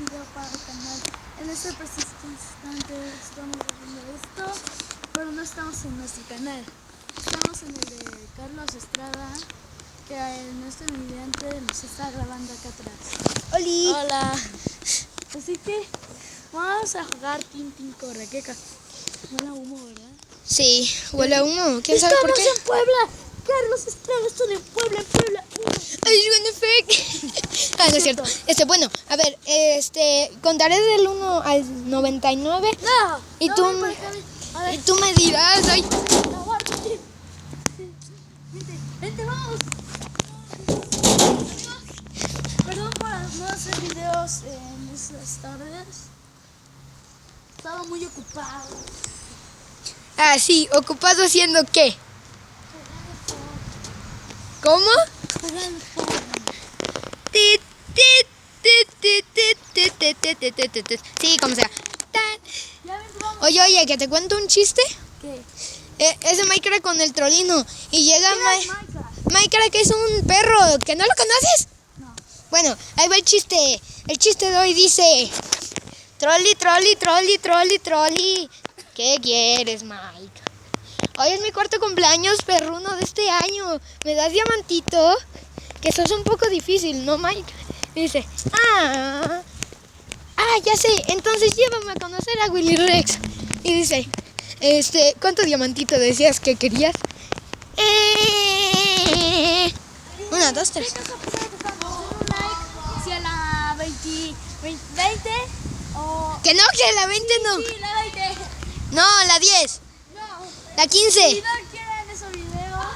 video para el canal. En este preciso instante estamos haciendo esto, pero no estamos en nuestro canal. Estamos en el de Carlos Estrada, que en este mediante nos está grabando acá atrás. ¡Oli! Hola. Así que vamos a jugar Tintín Corre. ¿Qué huele a humo, verdad? Sí, huele a humo. ¿Quién sabe por qué? Estamos en Puebla. Carlos Estrada está en Puebla, Ay, bueno, fake. Ah, no es cierto. Bueno, a ver, contaré del 1 al 99. No. Y no, tú, ven por acá, ven. A ver. y tú me dirás, ay. Vente, vamos. Perdón por no hacer videos en estas tardes. Estaba muy ocupado. Ah, sí, ¿ocupado haciendo qué? ¿Cómo? Sí, como sea. Oye, que te cuento un chiste. ¿Qué? Es de Minecraft con el trolino. Y llega Minecraft. Minecraft, que es un perro. ¿Que no lo conoces? No. Bueno, ahí va el chiste. El chiste de hoy dice: Trolli, trolli, trolli, trolli, trolli. ¿Qué quieres, Mike? Hoy es mi cuarto cumpleaños perruno de este año. ¿Me das diamantito? Que eso es un poco difícil, ¿no, Mike? Y dice: ya sé. Entonces llévame a conocer a Willy Rex. Y dice: ¿cuánto diamantito decías que querías? 1, 2, 3. Si a la 20 o... Que no, que la 20 no. Sí, la 20. No, la 10. No. La 15. Si no quieren esos videos.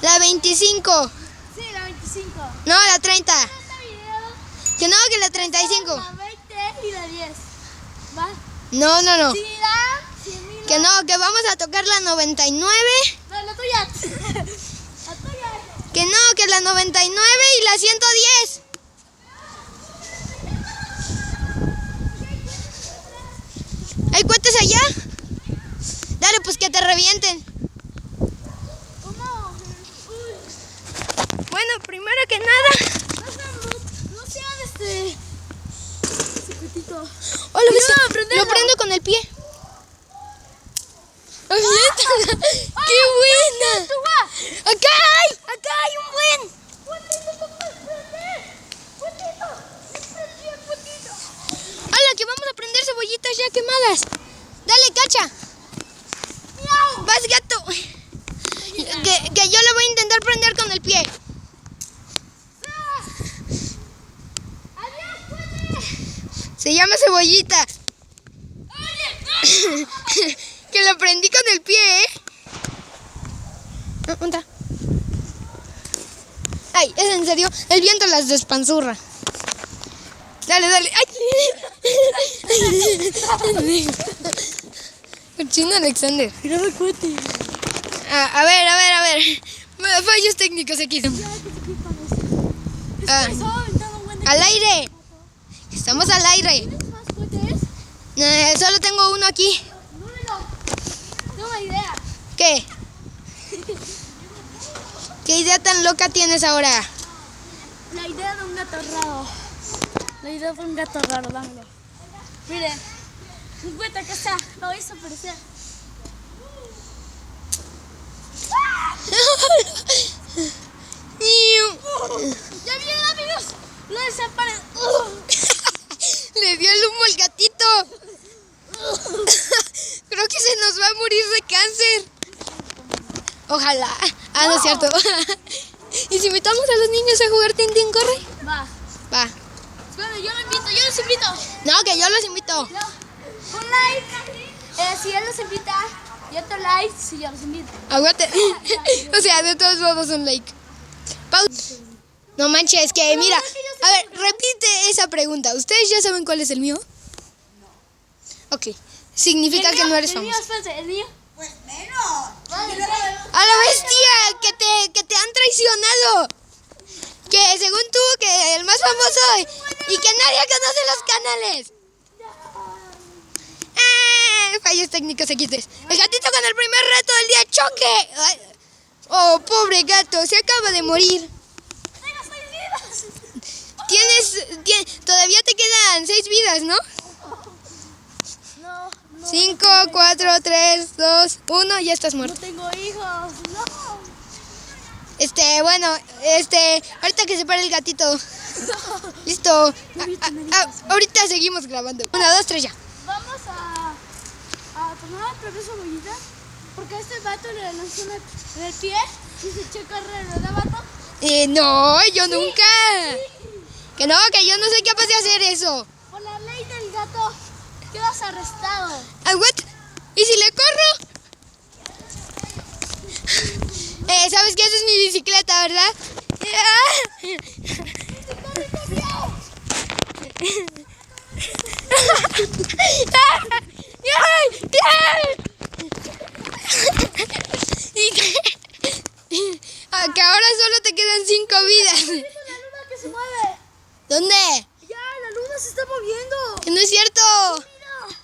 La 25. Sí, la 25. No, la 30. Este video. Que no, que la 35. La 20 y la 10. ¿Va? No. Si dan 100,000. Que no, que vamos a tocar la 99. No, la tuya. La tuya. Que no, que la 99 y la 110. ¿Hay cohetes allá? Dale, pues que te revienten. ¿Cómo? Uy. Bueno, primero que nada. No sean secretito. Oh, Mira, prenderlo. lo prendo con el pie. ¡Qué buena! ¡Acá hay un buen! ¡Hala, que vamos a prender cebollitas ya quemadas! ¡Dale, cacha! ¡Miau! ¡Vas, gato! Que yo le voy a intentar prender con el pie. ¡Adiós, puede! Se llama cebollita. Que lo prendí con el pie, ¿eh? ¿Dónde está? Ay, es en serio. El viento las despanzurra. Dale. ¡Ay! Cochino Alexander. Mira el cohete. A ver. Fallos técnicos aquí. Al aire. Estamos al aire. ¿Tienes más cohetes? Solo tengo uno aquí. Número. Tengo una idea. ¿Qué? ¿Qué idea tan loca tienes ahora? La idea de un gato raro. La idea de un gato raro, dámelo. Mire. Un cohete, acá está. Lo vais a aparecer. ¡Ya vienen, amigos! ¡Lo desapareció! Le dio el humo al gatito. Creo que se nos va a morir de cáncer. Ojalá. No es cierto. ¿Y si invitamos a los niños a jugar Tintín Corre? Va. Bueno, yo los invito. No, que yo los invito. Un like. Si él los invita. Y otro like si yo los invito. Aguante. O sea, de todos modos un like. Pausa. No manches, que mira. A ver, repite esa pregunta. ¿Ustedes ya saben cuál es el mío? No. Ok. Significa que no eres famoso. ¿El mío? Pues menos. Vale. ¡A la bestia! ¡Que te han traicionado! Que según tú, que el más famoso y que nadie conoce los canales. Fallos técnicos aquí. El gatito con el primer reto del día, choque. Ay. Oh, pobre gato, se acaba de morir. Todavía te quedan quedan 6 vidas, ¿no? No, 5, 4, 3, 2, 1, ya estás no muerto. tengo hijos. No. Bueno, ahorita que se pare el gatito. Listo. Ahorita seguimos grabando. 1, 2, 3, ya. Vamos a tomar otra vez cebollita. Porque a este vato le lanzó una en el pie y se echó a correr, ¿verdad, vato? No, yo nunca. Que no, que yo no soy capaz de hacer eso. Por la ley del gato, quedas arrestado. ¿What? ¿Y si le corro? ¿Sabes qué? Esa es mi bicicleta, ¿verdad? ¿Y qué? Que ahora solo te quedan 5 vidas. ¿Has visto la luna que se mueve? ¿Dónde? Ya, la luna se está moviendo. Que no es cierto. Mira.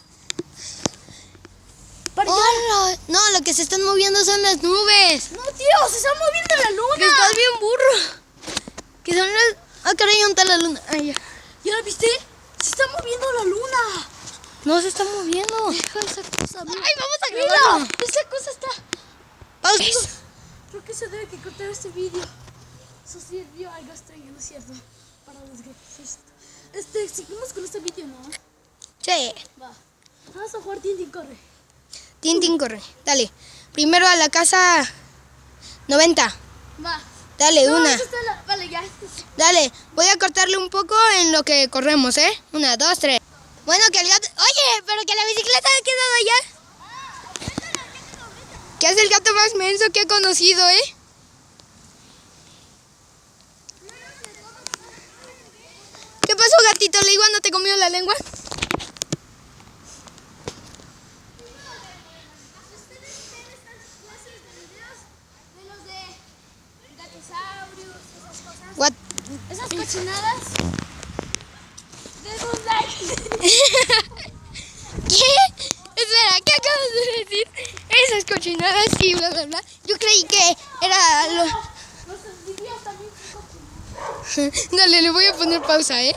Para allá. Hola. No, lo que se están moviendo son las nubes. No, tío, se está moviendo la luna. Que estás bien burro. Que son las... Ah, caray, ¿dónde está la luna? Ay, ya. ¿Ya la viste? Se está moviendo la luna. No se está moviendo. Deja esa cosa, mira. Ay, vamos a grabarlo. Mira, esa cosa está... Pausa. Creo que se debe que cortar este vídeo. Sucedió algo extraño, ¿no es cierto? Para los gatos. Seguimos con este vídeo, ¿no? Sí. Va. Vamos a jugar Tintin Corre. Tintín, corre. Dale. Primero a la casa 90. Va. Dale, No, una. esa está vale, ya. Dale. Voy a cortarle un poco en lo que corremos, ¿eh? 1, 2, 3. Bueno, que el gato... Oye, pero que la bicicleta ha quedado allá. Que es el gato más menso que he conocido, ¿eh? ¿Qué pasó, gatito? ¿La iguana no te comió la lengua? What? Esas cochinadas. De un like. ¿Qué? Espera, ¿qué acabas de decir? Esas cochinadas y bla, bla, bla. Yo creí que era lo... Los videos también son cochinadas. Dale, le voy a poner pausa, ¿eh?